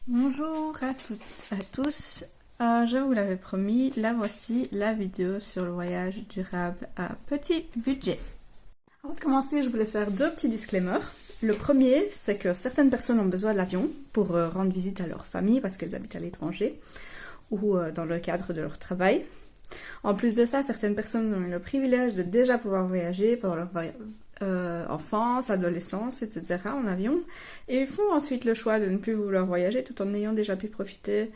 Bonjour à toutes, à tous. Je vous l'avais promis, la voici la vidéo sur le voyage durable à petit budget. Avant de commencer, je voulais faire deux petits disclaimers. Le premier, c'est que certaines personnes ont besoin de l'avion pour rendre visite à leur famille parce qu'elles habitent à l'étranger ou dans le cadre de leur travail. En plus de ça, certaines personnes ont eu le privilège de déjà pouvoir voyager pendant leur enfance, adolescence, etc. en avion, et font ensuite le choix de ne plus vouloir voyager tout en ayant déjà pu profiter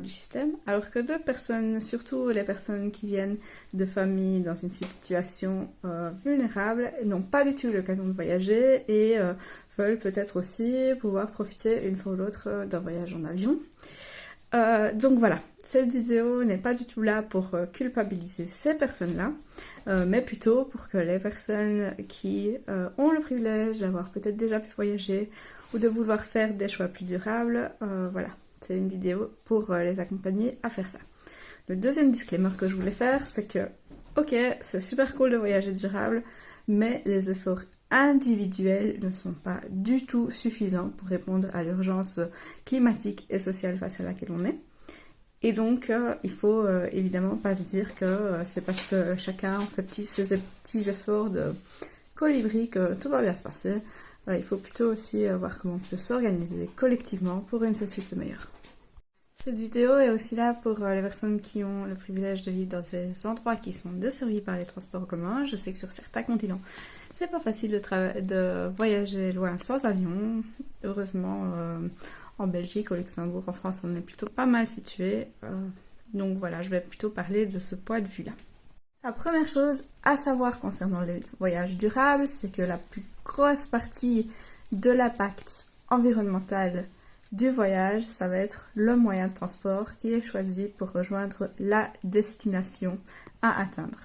du système, alors que d'autres personnes, surtout les personnes qui viennent de familles dans une situation vulnérable, n'ont pas du tout l'occasion de voyager et veulent peut-être aussi pouvoir profiter une fois ou l'autre d'un voyage en avion. Donc voilà, cette vidéo n'est pas du tout là pour culpabiliser ces personnes-là, mais plutôt pour que les personnes qui ont le privilège d'avoir peut-être déjà pu voyager ou de vouloir faire des choix plus durables, voilà, c'est une vidéo pour les accompagner à faire ça. Le deuxième disclaimer que je voulais faire, c'est que, ok, c'est super cool de voyager durable, mais les efforts individuels ne sont pas du tout suffisants pour répondre à l'urgence climatique et sociale face à laquelle on est. Et donc, il faut évidemment pas se dire que c'est parce que chacun fait ses petits efforts de colibri que tout va bien se passer. Il faut plutôt aussi voir comment on peut s'organiser collectivement pour une société meilleure. Cette vidéo est aussi là pour les personnes qui ont le privilège de vivre dans des endroits qui sont desservis par les transports en commun. Je sais que sur certains continents, c'est pas facile de voyager loin sans avion. Heureusement, en Belgique, au Luxembourg, en France, on est plutôt pas mal situé. Donc voilà, je vais plutôt parler de ce point de vue-là. La première chose à savoir concernant les voyages durables, c'est que la plus grosse partie de l'impact environnemental du voyage, ça va être le moyen de transport qui est choisi pour rejoindre la destination à atteindre.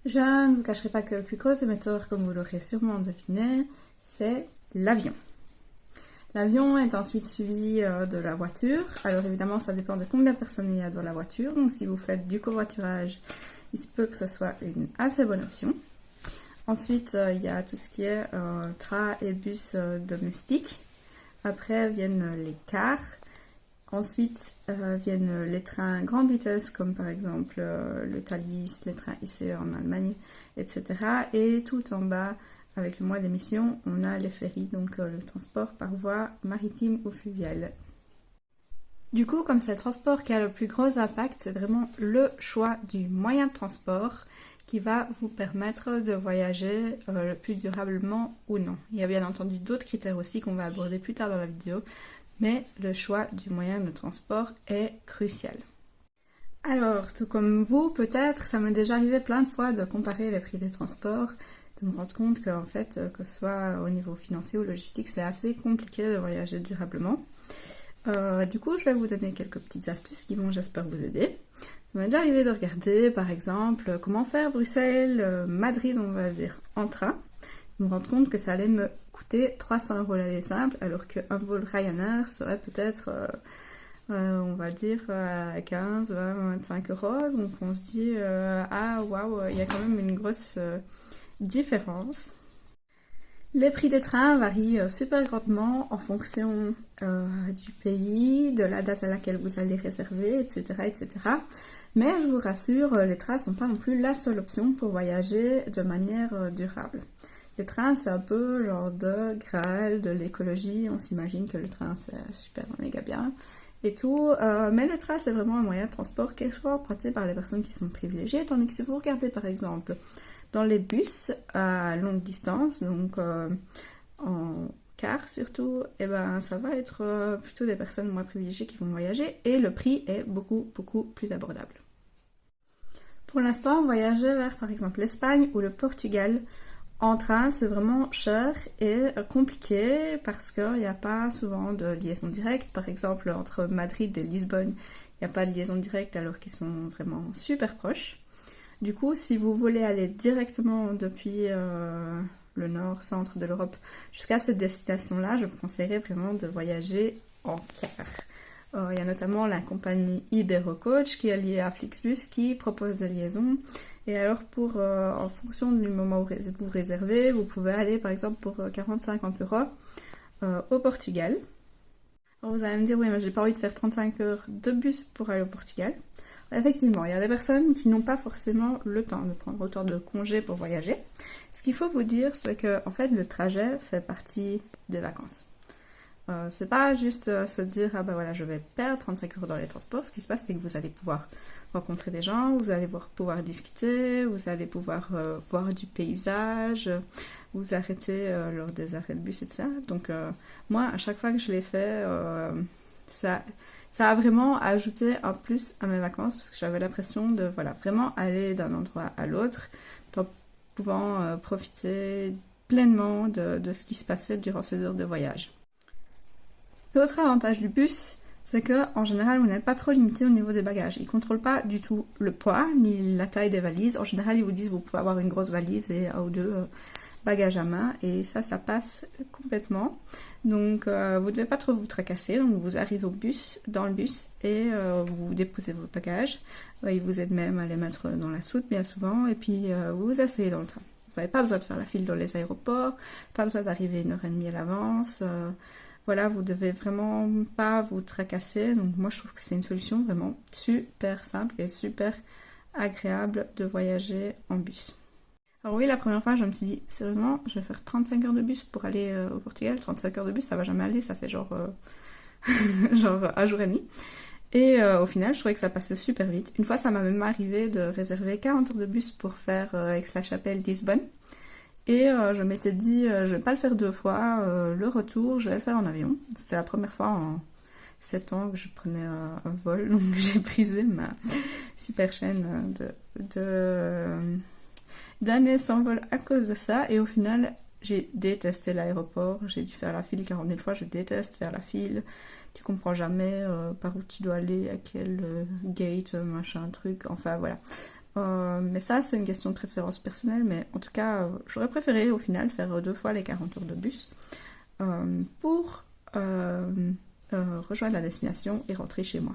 Je ne vous cacherai pas que le plus gros émetteur, comme vous l'aurez sûrement deviné, c'est l'avion. L'avion est ensuite suivi de la voiture. Alors évidemment, ça dépend de combien de personnes il y a dans la voiture. Donc si vous faites du covoiturage, il se peut que ce soit une assez bonne option. Ensuite, il y a tout ce qui est train et bus domestiques. Après viennent les cars. Ensuite viennent les trains grande vitesse, comme par exemple le Thalys, les trains ICE en Allemagne, etc. Et tout en bas, avec le moins d'émissions, on a les ferries, donc le transport par voie maritime ou fluviale. Du coup, comme c'est le transport qui a le plus gros impact, c'est vraiment le choix du moyen de transport qui va vous permettre de voyager le plus durablement ou non. Il y a bien entendu d'autres critères aussi qu'on va aborder plus tard dans la vidéo, mais le choix du moyen de transport est crucial. Alors, tout comme vous, peut-être, ça m'est déjà arrivé plein de fois de comparer les prix des transports, de me rendre compte qu'en fait, que ce soit au niveau financier ou logistique, c'est assez compliqué de voyager durablement. Du coup, je vais vous donner quelques petites astuces qui vont, j'espère, vous aider. Ça m'est déjà arrivé de regarder, par exemple, comment faire Bruxelles-Madrid, on va dire, en train. Me rendre compte que ça allait me coûter 300 € l'aller simple, alors qu'un vol Ryanair serait peut-être, on va dire, à 15, 20, 25 €. Donc on se dit, ah waouh, il y a quand même une grosse différence. Les prix des trains varient super grandement en fonction du pays, de la date à laquelle vous allez réserver, etc., etc. Mais je vous rassure, les trains ne sont pas non plus la seule option pour voyager de manière durable. Les trains, c'est un peu genre de Graal, de l'écologie. On s'imagine que le train, c'est super méga bien et tout. Mais le train, c'est vraiment un moyen de transport qui est souvent emprunté par les personnes qui sont privilégiées. Tandis que si vous regardez, par exemple, dans les bus à longue distance, donc en car surtout, et ben, ça va être plutôt des personnes moins privilégiées qui vont voyager et le prix est beaucoup, beaucoup plus abordable. Pour l'instant, voyager vers, par exemple, l'Espagne ou le Portugal en train, c'est vraiment cher et compliqué parce qu'il n'y a pas souvent de liaison directe. Par exemple, entre Madrid et Lisbonne, il n'y a pas de liaison directe alors qu'ils sont vraiment super proches. Du coup, si vous voulez aller directement depuis le nord-centre de l'Europe jusqu'à cette destination-là, je vous conseillerais vraiment de voyager en car. Il y a notamment la compagnie Iberocoach qui est liée à Flixbus qui propose des liaisons. Et alors, en fonction du moment où vous réservez, vous pouvez aller par exemple pour 40-50 € au Portugal. Alors vous allez me dire, oui, mais j'ai pas envie de faire 35 heures de bus pour aller au Portugal. Effectivement, il y a des personnes qui n'ont pas forcément le temps de prendre autant de congés pour voyager. Ce qu'il faut vous dire, c'est que en fait, le trajet fait partie des vacances. C'est pas juste se dire, ah ben voilà, je vais perdre 35 euros dans les transports. Ce qui se passe, c'est que vous allez pouvoir rencontrer des gens, vous allez pouvoir discuter, vous allez pouvoir voir du paysage, vous arrêter lors des arrêts de bus et tout ça. Donc moi, à chaque fois que je l'ai fait, ça a vraiment ajouté un plus à mes vacances parce que j'avais l'impression de voilà, vraiment aller d'un endroit à l'autre en pouvant profiter pleinement de ce qui se passait durant ces heures de voyage. L'autre avantage du bus, c'est que en général, vous n'êtes pas trop limité au niveau des bagages. Ils ne contrôlent pas du tout le poids ni la taille des valises. En général, ils vous disent que vous pouvez avoir une grosse valise et un ou deux bagages à main. Et ça passe complètement. Donc, vous ne devez pas trop vous tracasser. Donc, vous arrivez dans le bus et vous déposez vos bagages. Ils vous aident même à les mettre dans la soute bien souvent. Et puis, vous vous asseyez dans le train. Vous n'avez pas besoin de faire la file dans les aéroports. Pas besoin d'arriver 1h30 à l'avance. Voilà, vous devez vraiment pas vous tracasser. Donc moi, je trouve que c'est une solution vraiment super simple et super agréable de voyager en bus. Alors oui, la première fois, je me suis dit, sérieusement, je vais faire 35 heures de bus pour aller au Portugal. 35 heures de bus, ça va jamais aller, ça fait genre un jour et demi. Et au final, je trouvais que ça passait super vite. Une fois, ça m'a même arrivé de réserver 40 heures de bus pour faire Aix-la-Chapelle-Lisbonne. Et je m'étais dit, je vais pas le faire 2 fois, le retour, je vais le faire en avion. C'était la première fois en 7 ans que je prenais un vol, donc j'ai brisé ma super chaîne d'années sans vol à cause de ça. Et au final, j'ai détesté l'aéroport, j'ai dû faire la file 40 000 fois, je déteste faire la file. Tu comprends jamais par où tu dois aller, à quel gate, machin, truc, enfin voilà. Mais ça, c'est une question de préférence personnelle, mais en tout cas, j'aurais préféré au final faire 2 fois les 40 heures de bus pour rejoindre la destination et rentrer chez moi.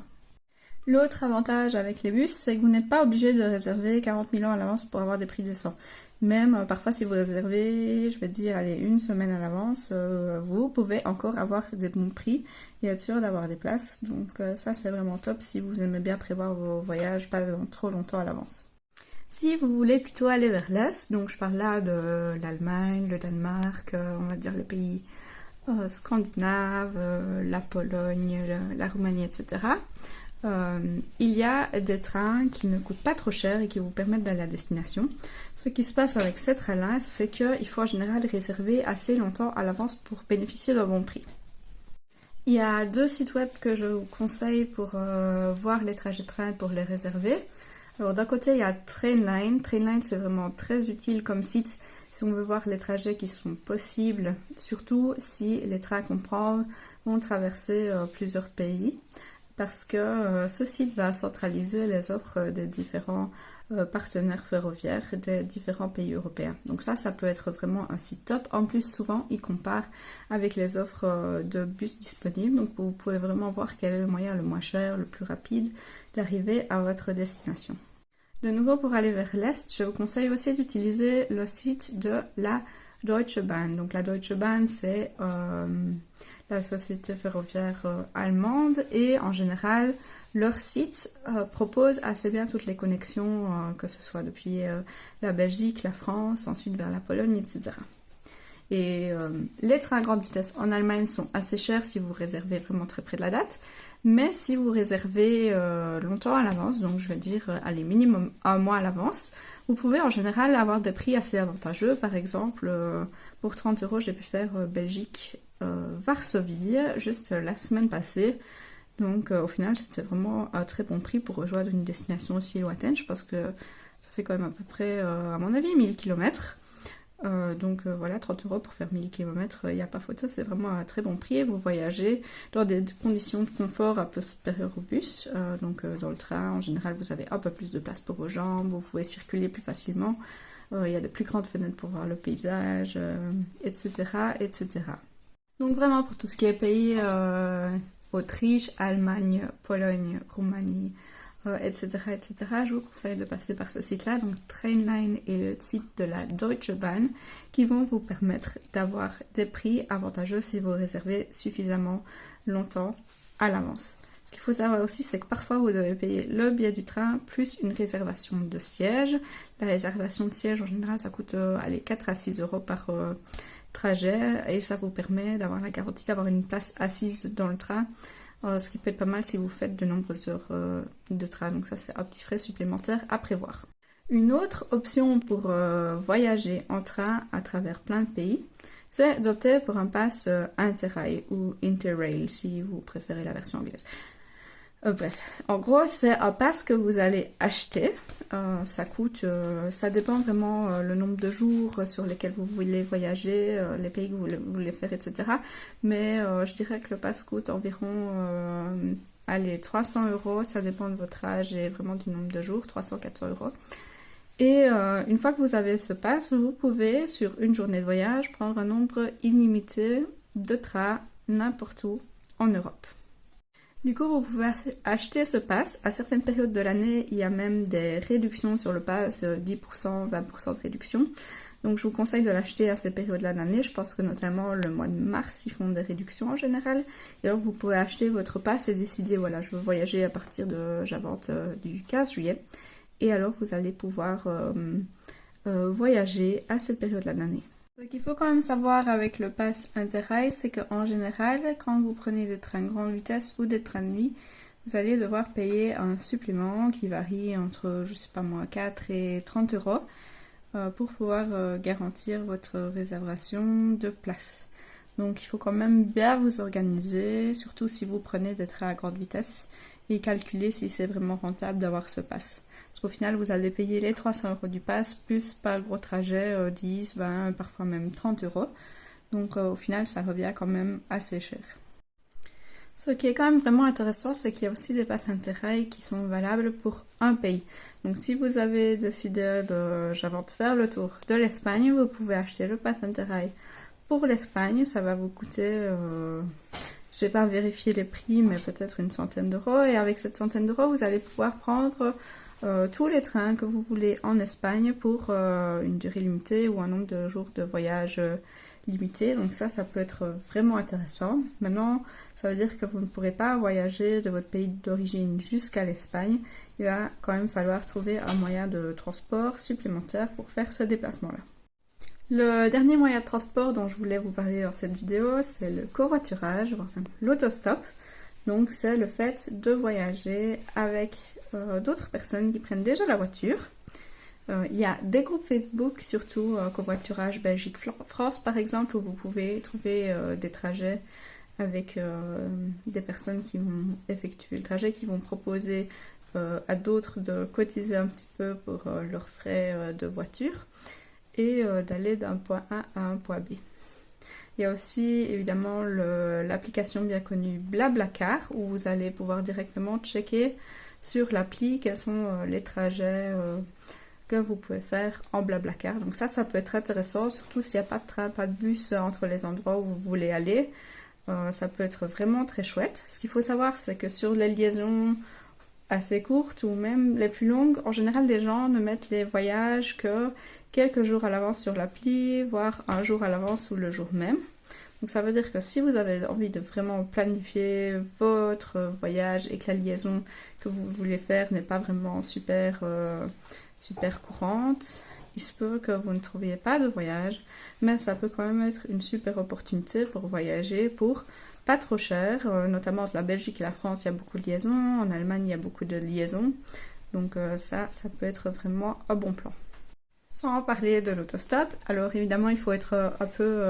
L'autre avantage avec les bus, c'est que vous n'êtes pas obligé de réserver 40 000 ans à l'avance pour avoir des prix décents. Même parfois, si vous réservez, je vais dire, allez, 1 semaine à l'avance, vous pouvez encore avoir des bons prix et être sûr d'avoir des places. Donc ça, c'est vraiment top si vous aimez bien prévoir vos voyages pas trop longtemps à l'avance. Si vous voulez plutôt aller vers l'Est, donc je parle là de l'Allemagne, le Danemark, on va dire les pays scandinaves, la Pologne, la Roumanie, etc., il y a des trains qui ne coûtent pas trop cher et qui vous permettent d'aller à destination. Ce qui se passe avec ces trains-là, c'est qu'il faut en général réserver assez longtemps à l'avance pour bénéficier d'un bon prix. Il y a 2 sites web que je vous conseille pour voir les trajets de train pour les réserver. Alors d'un côté, il y a Trainline. Trainline, c'est vraiment très utile comme site si on veut voir les trajets qui sont possibles, surtout si les trains qu'on prend vont traverser plusieurs pays. Parce que ce site va centraliser les offres des différents partenaires ferroviaires des différents pays européens. Donc ça peut être vraiment un site top. En plus, souvent, il compare avec les offres de bus disponibles. Donc vous pouvez vraiment voir quel est le moyen le moins cher, le plus rapide d'arriver à votre destination. De nouveau, pour aller vers l'Est, je vous conseille aussi d'utiliser le site de la Deutsche Bahn. Donc la Deutsche Bahn, c'est la société ferroviaire allemande et en général leur site propose assez bien toutes les connexions que ce soit depuis la Belgique, la France, ensuite vers la Pologne, etc. Et les trains à grande vitesse en Allemagne sont assez chers si vous réservez vraiment très près de la date, mais si vous réservez longtemps à l'avance, donc je vais dire allez, minimum 1 mois à l'avance, vous pouvez en général avoir des prix assez avantageux. Par exemple, pour 30 € j'ai pu faire Belgique Varsovie juste la semaine passée. Donc au final c'était vraiment un très bon prix pour rejoindre une destination aussi lointaine. Je pense que ça fait quand même à peu près à mon avis 1000 km. Donc voilà, 30 € pour faire 1000 km, il n'y a pas photo, c'est vraiment un très bon prix. Vous voyagez dans des conditions de confort un peu supérieures au bus. Donc dans le train, en général, vous avez un peu plus de place pour vos jambes, vous pouvez circuler plus facilement. Il y a de plus grandes fenêtres pour voir le paysage, etc., etc. Donc vraiment pour tout ce qui est pays, Autriche, Allemagne, Pologne, Roumanie, etc., etc., je vous conseille de passer par ce site-là. Donc Trainline et le site de la Deutsche Bahn qui vont vous permettre d'avoir des prix avantageux si vous réservez suffisamment longtemps à l'avance. Ce qu'il faut savoir aussi, c'est que parfois vous devez payer le billet du train plus une réservation de siège. La réservation de siège en général ça coûte 4 à 6 euros par trajet et ça vous permet d'avoir la garantie d'avoir une place assise dans le train. Ce qui peut être pas mal si vous faites de nombreuses heures de train, donc ça c'est un petit frais supplémentaire à prévoir. Une autre option pour voyager en train à travers plein de pays, c'est d'opter pour un pass Interrail ou Interrail si vous préférez la version anglaise. Bref, en gros c'est un pass que vous allez acheter, ça coûte, ça dépend vraiment le nombre de jours sur lesquels vous voulez voyager, les pays que vous voulez faire, etc. Mais je dirais que le pass coûte environ 300 euros, ça dépend de votre âge et vraiment du nombre de jours, 300-400 euros. Et une fois que vous avez ce pass, vous pouvez sur une journée de voyage prendre un nombre illimité de trains n'importe où en Europe. Du coup, vous pouvez acheter ce pass. À certaines périodes de l'année, il y a même des réductions sur le pass, 10%, 20% de réduction. Donc, je vous conseille de l'acheter à ces périodes-là de l'année. Je pense que notamment le mois de mars, ils font des réductions en général. Et alors, vous pouvez acheter votre pass et décider, voilà, je veux voyager à partir de, j'invente, du 15 juillet. Et alors, vous allez pouvoir voyager à cette période-là de l'année. Ce qu'il faut quand même savoir avec le pass Interrail, c'est qu'en général, quand vous prenez des trains grande vitesse ou des trains de nuit, vous allez devoir payer un supplément qui varie entre, je sais pas moi, 4 et 30 euros pour pouvoir garantir votre réservation de place. Donc il faut quand même bien vous organiser, surtout si vous prenez des trains à grande vitesse et calculer si c'est vraiment rentable d'avoir ce pass. Parce qu'au final, vous allez payer les 300 euros du pass, plus par gros trajet, 10, 20, parfois même 30 euros. Donc au final, ça revient quand même assez cher. Ce qui est quand même vraiment intéressant, c'est qu'il y a aussi des passes Interrail qui sont valables pour un pays. Donc si vous avez décidé de faire le tour de l'Espagne, vous pouvez acheter le pass Interrail pour l'Espagne. Ça va vous coûter... je n'ai pas vérifié les prix, mais peut-être une centaine d'euros. Et avec cette centaine d'euros, vous allez pouvoir prendre tous les trains que vous voulez en Espagne pour une durée limitée ou un nombre de jours de voyage limité. Donc ça peut être vraiment intéressant. Maintenant, ça veut dire que vous ne pourrez pas voyager de votre pays d'origine jusqu'à l'Espagne. Il va quand même falloir trouver un moyen de transport supplémentaire pour faire ce déplacement-là. Le dernier moyen de transport dont je voulais vous parler dans cette vidéo, c'est le covoiturage, enfin l'autostop. Donc c'est le fait de voyager avec d'autres personnes qui prennent déjà la voiture. Il y a des groupes Facebook, surtout covoiturage Belgique-France par exemple, où vous pouvez trouver des trajets avec des personnes qui vont effectuer le trajet, qui vont proposer à d'autres de cotiser un petit peu pour leurs frais de voiture et d'aller d'un point A à un point B. Il y a aussi évidemment l'application bien connue Blablacar où vous allez pouvoir directement checker sur l'appli quels sont les trajets que vous pouvez faire en Blablacar. Donc ça peut être intéressant, surtout s'il n'y a pas de train, pas de bus entre les endroits où vous voulez aller. Ça peut être vraiment très chouette. Ce qu'il faut savoir, c'est que sur les liaisons assez courtes ou même les plus longues, en général les gens ne mettent les voyages que quelques jours à l'avance sur l'appli, voire un jour à l'avance ou le jour même. Donc ça veut dire que si vous avez envie de vraiment planifier votre voyage et que la liaison que vous voulez faire n'est pas vraiment super courante, il se peut que vous ne trouviez pas de voyage, mais ça peut quand même être une super opportunité pour voyager pour pas trop cher, notamment entre la Belgique et la France, il y a beaucoup de liaisons, en Allemagne il y a beaucoup de liaisons, donc ça peut être vraiment un bon plan. Sans parler de l'autostop, alors évidemment il faut être un peu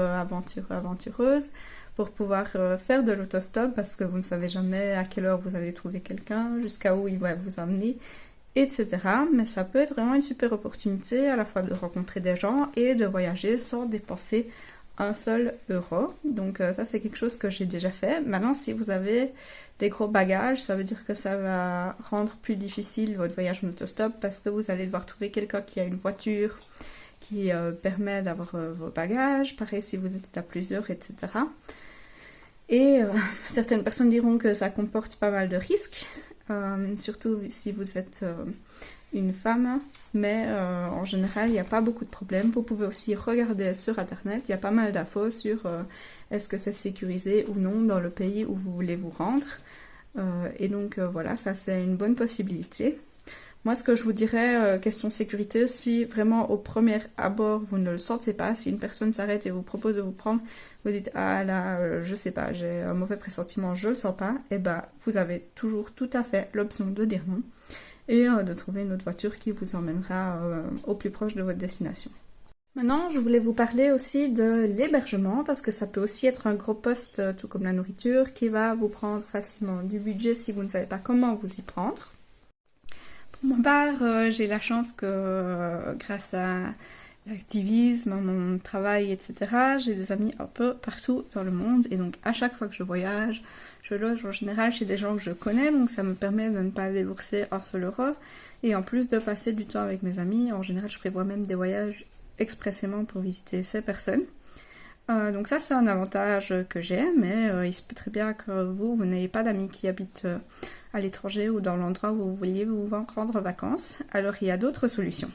aventureuse pour pouvoir faire de l'autostop parce que vous ne savez jamais à quelle heure vous allez trouver quelqu'un, jusqu'à où il va vous emmener, etc. Mais ça peut être vraiment une super opportunité à la fois de rencontrer des gens et de voyager sans dépenser un seul euro. Donc ça c'est quelque chose que j'ai déjà fait. Maintenant si vous avez des gros bagages, ça veut dire que ça va rendre plus difficile votre voyage en autostop parce que vous allez devoir trouver quelqu'un qui a une voiture qui permet d'avoir vos bagages. Pareil si vous êtes à plusieurs, etc. Et certaines personnes diront que ça comporte pas mal de risques. surtout si vous êtes une femme, mais en général il n'y a pas beaucoup de problèmes. Vous pouvez aussi regarder sur internet, il y a pas mal d'infos sur est-ce que c'est sécurisé ou non dans le pays où vous voulez vous rendre. Et donc voilà, ça c'est une bonne possibilité. Moi, ce que je vous dirais, question sécurité, si vraiment au premier abord vous ne le sentez pas, si une personne s'arrête et vous propose de vous prendre, vous dites ah là, je sais pas, j'ai un mauvais pressentiment, je le sens pas, et ben vous avez toujours tout à fait l'option de dire non et de trouver une autre voiture qui vous emmènera au plus proche de votre destination. Maintenant, je voulais vous parler aussi de l'hébergement parce que ça peut aussi être un gros poste, tout comme la nourriture, qui va vous prendre facilement du budget si vous ne savez pas comment vous y prendre. Pour ma part, j'ai la chance que grâce à l'activisme, mon travail, etc., j'ai des amis un peu partout dans le monde et donc à chaque fois que je voyage, je loge en général chez des gens que je connais, donc ça me permet de ne pas débourser un seul euro et en plus de passer du temps avec mes amis. En général, je prévois même des voyages expressément pour visiter ces personnes. Donc ça, c'est un avantage que j'ai, mais il se peut très bien que vous n'ayez pas d'amis qui habitent à l'étranger ou dans l'endroit où vous vouliez vous rendre vacances. Alors il y a d'autres solutions.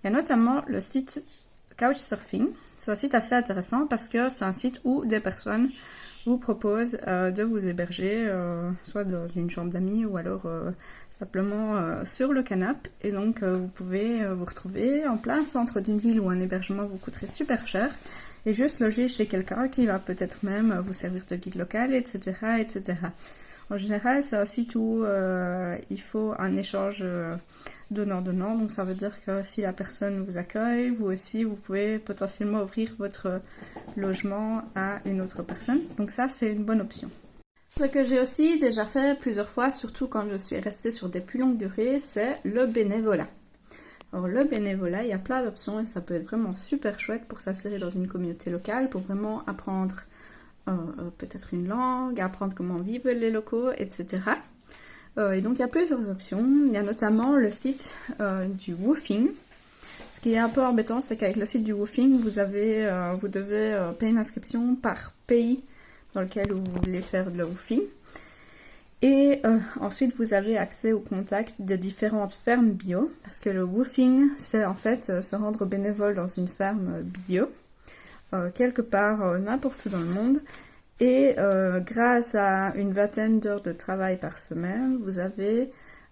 Il y a notamment le site Couchsurfing. C'est un site assez intéressant parce que c'est un site où des personnes vous proposent de vous héberger, soit dans une chambre d'amis ou alors simplement sur le canapé. Et donc vous pouvez vous retrouver en plein centre d'une ville où un hébergement vous coûterait super cher et juste loger chez quelqu'un qui va peut-être même vous servir de guide local, etc. etc. En général, c'est un site où il faut un échange donnant-donnant. Donc ça veut dire que si la personne vous accueille, vous aussi, vous pouvez potentiellement offrir votre logement à une autre personne. Donc ça, c'est une bonne option. Ce que j'ai aussi déjà fait plusieurs fois, surtout quand je suis restée sur des plus longues durées, c'est le bénévolat. Alors le bénévolat, il y a plein d'options et ça peut être vraiment super chouette pour s'insérer dans une communauté locale, pour vraiment apprendre peut-être une langue, apprendre comment vivent les locaux, etc. Et donc il y a plusieurs options. Il y a notamment le site du Woofing. Ce qui est un peu embêtant, c'est qu'avec le site du Woofing, vous devez payer une inscription par pays dans lequel vous voulez faire de le Woofing. Et ensuite, vous avez accès au contact de différentes fermes bio, parce que le Woofing, c'est en fait se rendre bénévole dans une ferme bio, quelque part n'importe où dans le monde. Et grâce à une vingtaine d'heures de travail par semaine, vous avez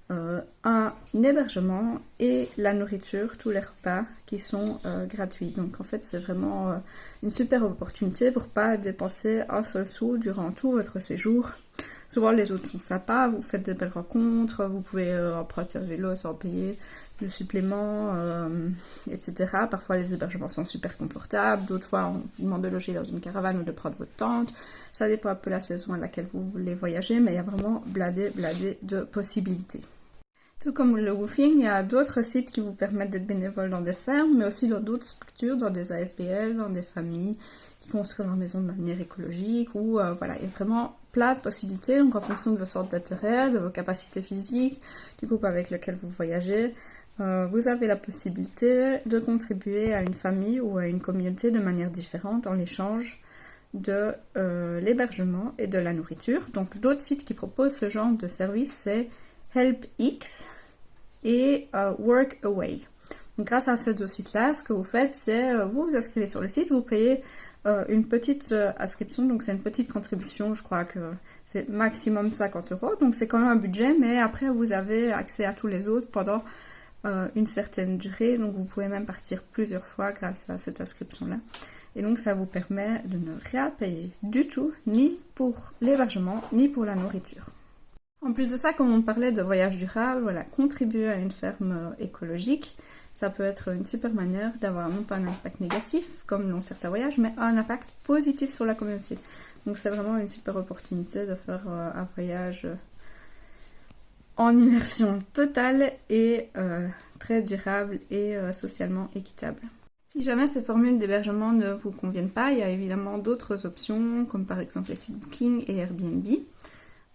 un hébergement et la nourriture, tous les repas qui sont gratuits. Donc en fait, c'est vraiment une super opportunité pour pas dépenser un seul sou durant tout votre séjour. Souvent les autres sont sympas, vous faites de belles rencontres, vous pouvez emprunter un vélo sans payer de suppléments, etc. Parfois les hébergements sont super confortables, d'autres fois on vous demande de loger dans une caravane ou de prendre votre tente. Ça dépend un peu de la saison à laquelle vous voulez voyager, mais il y a vraiment blindé de possibilités. Tout comme le Woofing, il y a d'autres sites qui vous permettent d'être bénévole dans des fermes, mais aussi dans d'autres structures, dans des ASBL, dans des familles qui construisent leur maison de manière écologique, ou voilà, il y a vraiment plein de possibilités, donc en fonction de vos centres d'intérêt, de vos capacités physiques, du groupe avec lequel vous voyagez, vous avez la possibilité de contribuer à une famille ou à une communauté de manière différente en échange de l'hébergement et de la nourriture. Donc d'autres sites qui proposent ce genre de service, c'est HelpX et Workaway. Donc grâce à ces deux sites-là, ce que vous faites, c'est vous vous inscrivez sur le site, vous payez une petite inscription, donc c'est une petite contribution, je crois que c'est maximum 50 €, donc c'est quand même un budget, mais après vous avez accès à tous les autres pendant une certaine durée, donc vous pouvez même partir plusieurs fois grâce à cette inscription-là. Et donc ça vous permet de ne rien payer du tout, ni pour l'hébergement, ni pour la nourriture. En plus de ça, comme on parlait de voyage durable, voilà, contribuer à une ferme écologique, ça peut être une super manière d'avoir non pas un impact négatif, comme dans certains voyages, mais un impact positif sur la communauté. Donc c'est vraiment une super opportunité de faire un voyage en immersion totale et très durable et socialement équitable. Si jamais ces formules d'hébergement ne vous conviennent pas, il y a évidemment d'autres options, comme par exemple les sites Booking et Airbnb.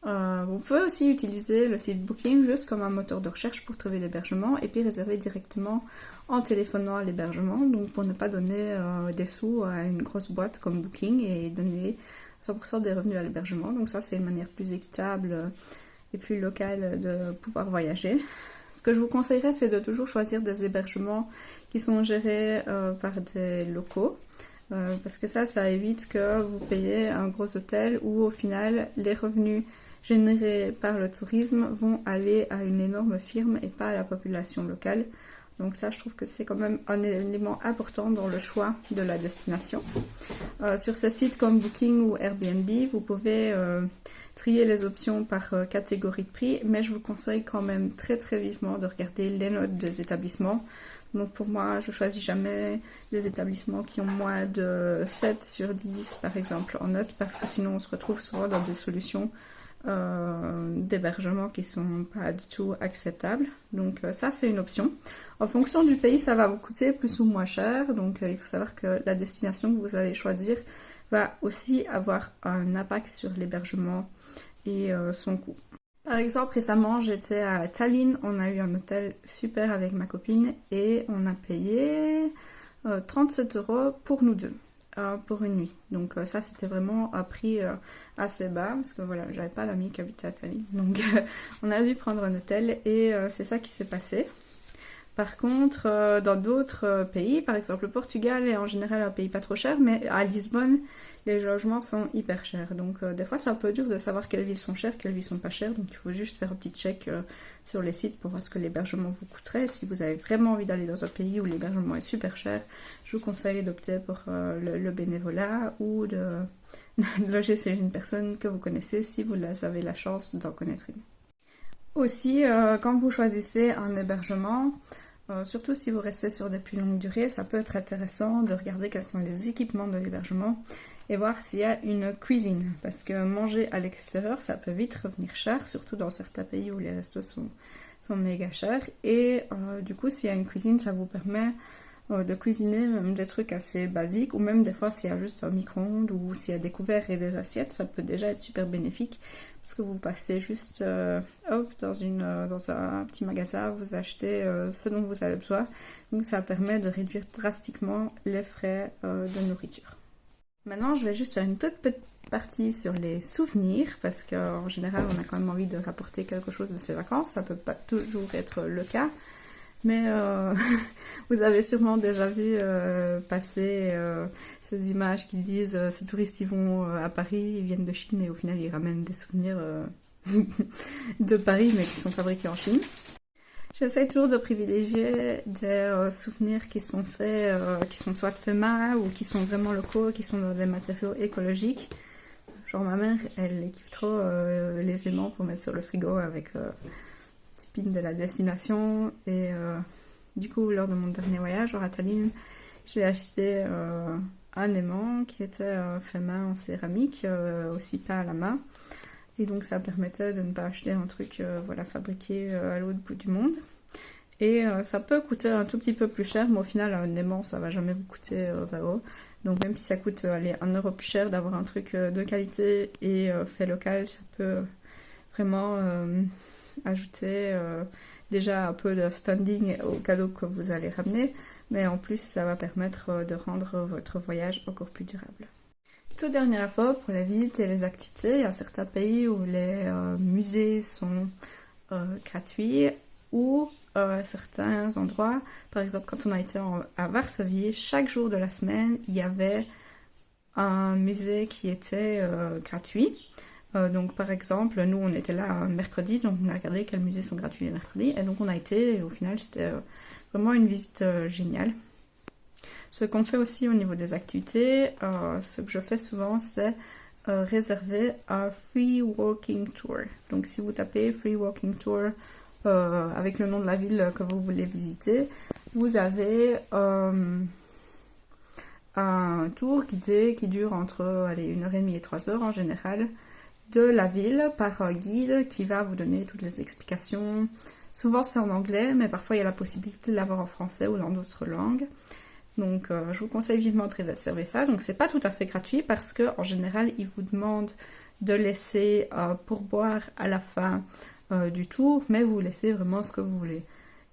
Vous pouvez aussi utiliser le site Booking juste comme un moteur de recherche pour trouver l'hébergement et puis réserver directement en téléphonant à l'hébergement, donc pour ne pas donner des sous à une grosse boîte comme Booking et donner 100% des revenus à l'hébergement. Donc ça c'est une manière plus équitable et plus local de pouvoir voyager. Ce que je vous conseillerais, c'est de toujours choisir des hébergements qui sont gérés par des locaux. Parce que ça évite que vous payiez un gros hôtel où au final les revenus générés par le tourisme vont aller à une énorme firme et pas à la population locale. Donc ça, je trouve que c'est quand même un élément important dans le choix de la destination. Sur ces sites comme Booking ou Airbnb, vous pouvez trier les options par catégorie de prix, mais je vous conseille quand même très vivement de regarder les notes des établissements. Donc pour moi, je choisis jamais des établissements qui ont moins de 7 sur 10 par exemple en notes, parce que sinon on se retrouve souvent dans des solutions d'hébergement qui sont pas du tout acceptables. Donc ça, c'est une option. En fonction du pays, ça va vous coûter plus ou moins cher. Donc il faut savoir que la destination que vous allez choisir va aussi avoir un impact sur l'hébergement et son coût. Par exemple, récemment, j'étais à Tallinn, on a eu un hôtel super avec ma copine et on a payé 37 € pour nous deux, pour une nuit. Donc ça, c'était vraiment un prix assez bas, parce que voilà, j'avais pas d'amis qui habitaient à Tallinn. Donc on a dû prendre un hôtel et c'est ça qui s'est passé. Par contre, dans d'autres pays, par exemple le Portugal est en général un pays pas trop cher, mais à Lisbonne, les logements sont hyper chers. Donc des fois c'est un peu dur de savoir quelles villes sont chères, quelles villes sont pas chères. Donc il faut juste faire un petit check sur les sites pour voir ce que l'hébergement vous coûterait. Si vous avez vraiment envie d'aller dans un pays où l'hébergement est super cher, je vous conseille d'opter pour le bénévolat ou de loger chez une personne que vous connaissez si vous avez la chance d'en connaître une. Aussi, quand vous choisissez un hébergement, surtout si vous restez sur des plus longues durées, ça peut être intéressant de regarder quels sont les équipements de l'hébergement et voir s'il y a une cuisine. Parce que manger à l'extérieur, ça peut vite revenir cher, surtout dans certains pays où les restos sont méga chers. Et du coup, s'il y a une cuisine, ça vous permet de cuisiner même des trucs assez basiques, ou même des fois s'il y a juste un micro-ondes ou s'il y a des couverts et des assiettes, ça peut déjà être super bénéfique. Parce que vous passez juste dans un petit magasin, vous achetez ce dont vous avez besoin. Donc ça permet de réduire drastiquement les frais de nourriture. Maintenant, je vais juste faire une toute petite partie sur les souvenirs, parce qu'en général, on a quand même envie de rapporter quelque chose de ses vacances. Ça peut pas toujours être le cas. Mais vous avez sûrement déjà vu passer ces images qui disent ces touristes ils vont à Paris, ils viennent de Chine et au final ils ramènent des souvenirs de Paris mais qui sont fabriqués en Chine. J'essaie toujours de privilégier des souvenirs qui sont faits, qui sont soit faits main ou qui sont vraiment locaux, qui sont dans des matériaux écologiques. Genre ma mère, elle kiffe trop les aimants pour mettre sur le frigo avec petit pin de la destination. Et du coup, lors de mon dernier voyage à Tallinn, j'ai acheté un aimant qui était fait main en céramique, aussi peint à la main. Et donc ça permettait de ne pas acheter un truc fabriqué à l'autre bout du monde. Et ça peut coûter un tout petit peu plus cher, mais au final un aimant ça va jamais vous coûter 20 €. Donc même si ça coûte 1 € plus cher d'avoir un truc de qualité et fait local, ça peut vraiment ajouter déjà un peu de standing au cadeau que vous allez ramener, mais en plus ça va permettre de rendre votre voyage encore plus durable. Toute dernière info pour les visites et les activités, il y a certains pays où les musées sont gratuits ou certains endroits, par exemple quand on a été à Varsovie, chaque jour de la semaine il y avait un musée qui était gratuit. Donc par exemple, nous on était là un mercredi, donc on a regardé quels musées sont gratuits les mercredis, et donc on a été, et au final c'était vraiment une visite géniale. Ce qu'on fait aussi au niveau des activités, ce que je fais souvent, c'est réserver un free walking tour. Donc si vous tapez free walking tour avec le nom de la ville que vous voulez visiter, vous avez un tour guidé qui dure entre 1h30 et 3 heures en général, de la ville par un guide qui va vous donner toutes les explications. Souvent c'est en anglais, mais parfois il y a la possibilité de l'avoir en français ou dans d'autres langues. Donc je vous conseille vivement de réserver ça. Donc c'est pas tout à fait gratuit parce que en général ils vous demandent de laisser pourboire à la fin du tour, mais vous laissez vraiment ce que vous voulez.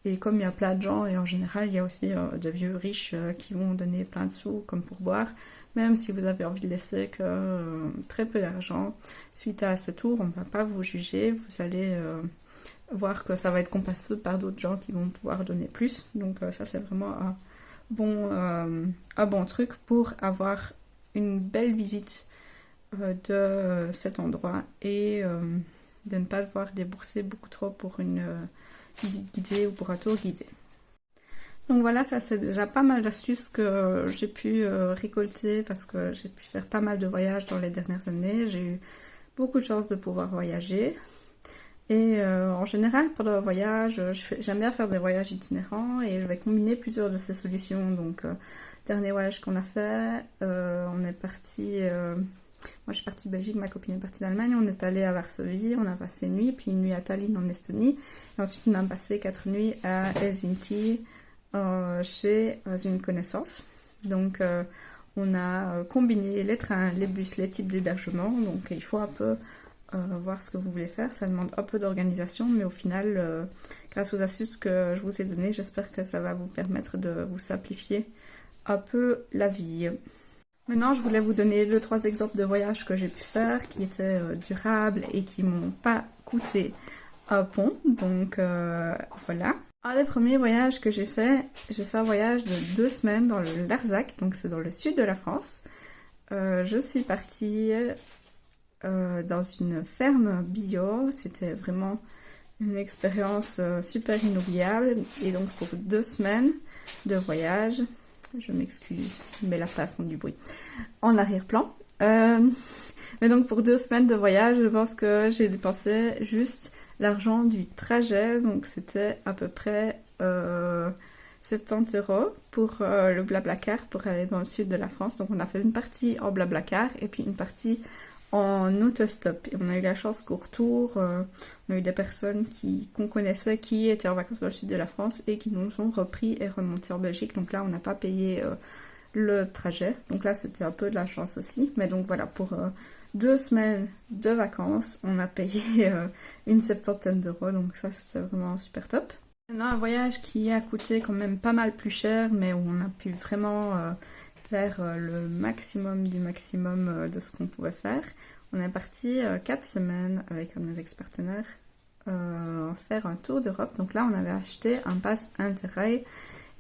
Et comme il y a plein de gens, et en général il y a aussi de vieux riches qui vont donner plein de sous comme pourboire, même si vous avez envie de laisser que très peu d'argent, suite à ce tour, on ne va pas vous juger, vous allez voir que ça va être compensé par d'autres gens qui vont pouvoir donner plus. Donc ça c'est vraiment un bon truc pour avoir une belle visite de cet endroit et de ne pas devoir débourser beaucoup trop pour une visite guidée ou pour un tour guidé. Donc voilà, ça c'est déjà pas mal d'astuces que j'ai pu récolter parce que j'ai pu faire pas mal de voyages dans les dernières années. J'ai eu beaucoup de chance de pouvoir voyager. Et en général, pendant un voyage, j'aime bien faire des voyages itinérants et je vais combiner plusieurs de ces solutions. Donc, dernier voyage qu'on a fait, on est parti... moi, je suis partie de Belgique, ma copine est partie d'Allemagne. On est allé à Varsovie, on a passé une nuit, puis une nuit à Tallinn en Estonie. Et ensuite, on a passé 4 nuits à Helsinki chez une connaissance. Donc, on a combiné les trains, les bus, les types d'hébergement. Donc, il faut un peu voir ce que vous voulez faire. Ça demande un peu d'organisation, mais au final, grâce aux astuces que je vous ai données, j'espère que ça va vous permettre de vous simplifier un peu la vie. Maintenant, je voulais vous donner 2-3 exemples de voyages que j'ai pu faire, qui étaient durables et qui m'ont pas coûté un pont. Donc voilà. Un des premiers voyages que j'ai fait un voyage de 2 semaines dans le Larzac, donc c'est dans le sud de la France. Je suis partie dans une ferme bio, c'était vraiment une expérience super inoubliable. Et donc pour 2 semaines de voyage, je m'excuse, mais la paf font du bruit en arrière-plan. Mais donc pour 2 semaines de voyage, je pense que j'ai dépensé juste l'argent du trajet, donc c'était à peu près 70 € pour le Blablacar pour aller dans le sud de la France. Donc on a fait une partie en Blablacar et puis une partie en autostop. Et on a eu la chance qu'au retour, on a eu des personnes qu'on connaissait qui étaient en vacances dans le sud de la France et qui nous ont repris et remonté en Belgique. Donc là, on n'a pas payé le trajet. Donc là, c'était un peu de la chance aussi. Mais donc voilà, pour 2 semaines de vacances, on a payé une 70 €. Donc ça, c'est vraiment super top. Maintenant, un voyage qui a coûté quand même pas mal plus cher, mais où on a pu vraiment faire le maximum du maximum de ce qu'on pouvait faire. On est parti 4 semaines avec un de mes ex-partenaires faire un tour d'Europe. Donc là, on avait acheté un pass Interrail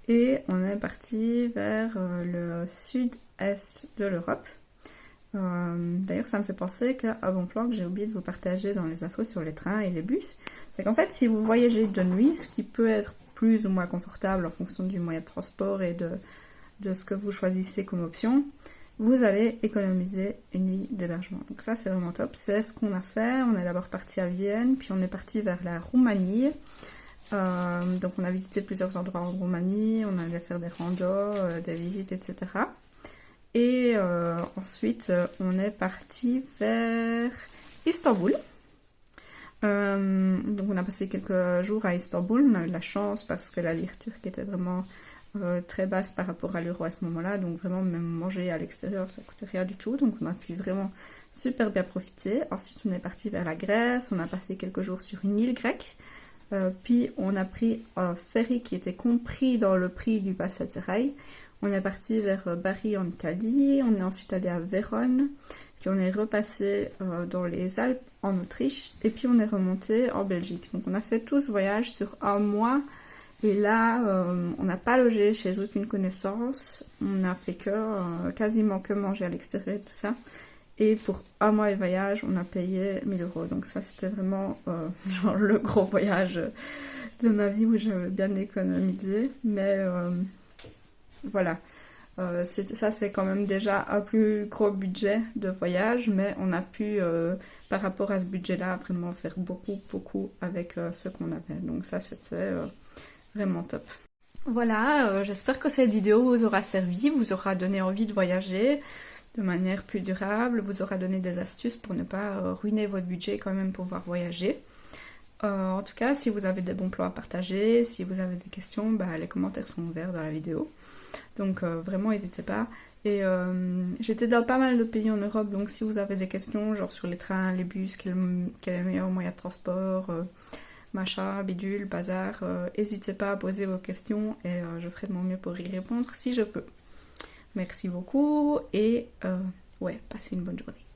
et on est parti vers le sud-est de l'Europe. D'ailleurs, ça me fait penser qu'un bon plan que j'ai oublié de vous partager dans les infos sur les trains et les bus, c'est qu'en fait, si vous voyagez de nuit, ce qui peut être plus ou moins confortable en fonction du moyen de transport et de ce que vous choisissez comme option, vous allez économiser une nuit d'hébergement. Donc ça, c'est vraiment top. C'est ce qu'on a fait. On est d'abord parti à Vienne, puis on est parti vers la Roumanie. Donc on a visité plusieurs endroits en Roumanie, on allait faire des randos, des visites, etc. Et ensuite, on est parti vers Istanbul. Donc on a passé quelques jours à Istanbul. On a eu de la chance parce que la lire turque était vraiment très basse par rapport à l'euro à ce moment-là. Donc vraiment, même manger à l'extérieur, ça coûtait rien du tout. Donc on a pu vraiment super bien profiter. Ensuite, on est parti vers la Grèce. On a passé quelques jours sur une île grecque. Puis on a pris un ferry qui était compris dans le prix du pass Interrail. On est parti vers Bari en Italie, on est ensuite allé à Vérone, puis on est repassé dans les Alpes en Autriche, et puis on est remonté en Belgique. Donc on a fait tout ce voyage sur un mois, et là on n'a pas logé chez aucune connaissance, on a fait quasiment que manger à l'extérieur et tout ça. Et pour un mois de voyage, on a payé 1 000 €. Donc ça, c'était vraiment genre le gros voyage de ma vie où j'avais bien économisé. Mais voilà, ça c'est quand même déjà un plus gros budget de voyage. Mais on a pu, par rapport à ce budget-là, vraiment faire beaucoup avec ce qu'on avait. Donc ça, c'était vraiment top. Voilà, j'espère que cette vidéo vous aura servi, vous aura donné envie de voyager de manière plus durable, vous aura donné des astuces pour ne pas ruiner votre budget quand même pour pouvoir voyager. En tout cas, si vous avez des bons plans à partager, si vous avez des questions, les commentaires sont ouverts dans la vidéo. Donc vraiment, n'hésitez pas. Et j'étais dans pas mal de pays en Europe, donc si vous avez des questions, genre sur les trains, les bus, quel est le meilleur moyen de transport, machin, bidule, bazar, n'hésitez pas à poser vos questions et je ferai de mon mieux pour y répondre si je peux. Merci beaucoup et ouais, passez une bonne journée.